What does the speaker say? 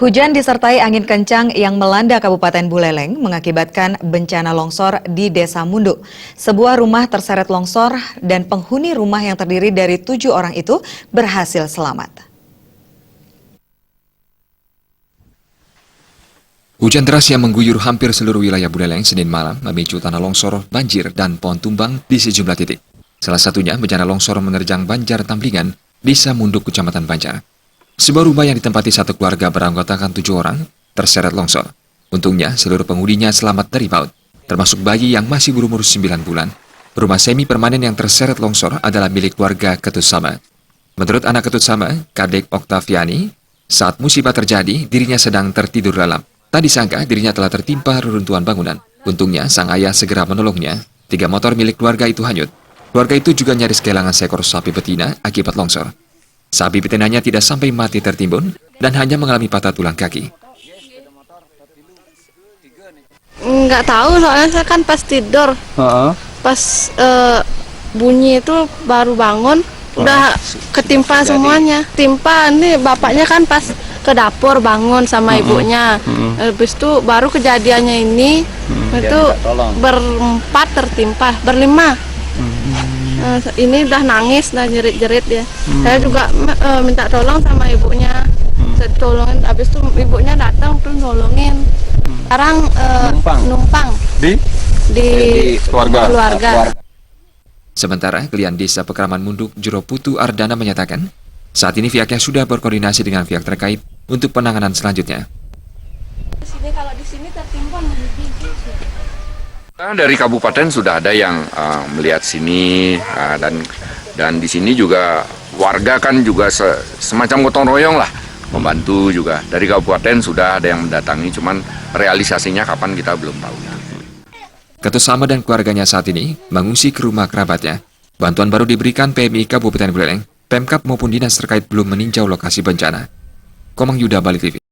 Hujan disertai angin kencang yang melanda Kabupaten Buleleng mengakibatkan bencana longsor di Desa Munduk. Sebuah rumah terseret longsor dan penghuni rumah yang terdiri dari 7 orang itu berhasil selamat. Hujan deras yang mengguyur hampir seluruh wilayah Buleleng Senin malam memicu tanah longsor, banjir, dan pohon tumbang di sejumlah titik. Salah satunya bencana longsor menerjang Banjar Tamblingan, Desa Munduk, Kecamatan Banjar. Sebuah rumah yang ditempati satu keluarga beranggotakan 7 orang terseret longsor. Untungnya seluruh penghuninya selamat dari paut, termasuk bayi yang masih berumur 9 bulan. Rumah semi permanen yang terseret longsor adalah milik warga Ketut Sama. Menurut anak Ketut Sama, Kadek Oktaviani, saat musibah terjadi dirinya sedang tertidur lelap. Tak disangka dirinya telah tertimpa reruntuhan bangunan. Untungnya sang ayah segera menolongnya. 3 motor milik keluarga itu hanyut. Keluarga itu juga nyaris kehilangan seekor sapi betina akibat longsor. Sapi betinanya tidak sampai mati tertimbun dan hanya mengalami patah tulang kaki. Nggak tahu, soalnya saya kan pas tidur. Pas bunyi itu baru bangun, udah ketimpa semuanya. Timpa, ini bapaknya kan pas ke dapur bangun sama ibunya. Habis itu baru kejadiannya ini, itu berempat tertimpa, berlima. Ini udah nangis, udah jerit-jerit ya. Saya juga minta tolong sama ibunya. Saya tolongin, habis itu ibunya datang terus nolongin. Sekarang numpang di keluarga. Sementara klien Desa Pekraman Munduk Jero Putu Ardana menyatakan, saat ini pihaknya sudah berkoordinasi dengan pihak terkait untuk penanganan selanjutnya. Kalau di sini tertimpa dari kabupaten sudah ada yang melihat sini dan di sini juga warga kan juga semacam gotong royong lah membantu juga. Dari kabupaten sudah ada yang mendatangi, cuman realisasinya kapan kita belum tahu. Ketut Sama dan keluarganya saat ini mengungsi ke rumah kerabatnya. Bantuan baru diberikan PMI Kabupaten Buleleng, Pemkab maupun dinas terkait belum meninjau lokasi bencana. Komang Yuda, Bali TV.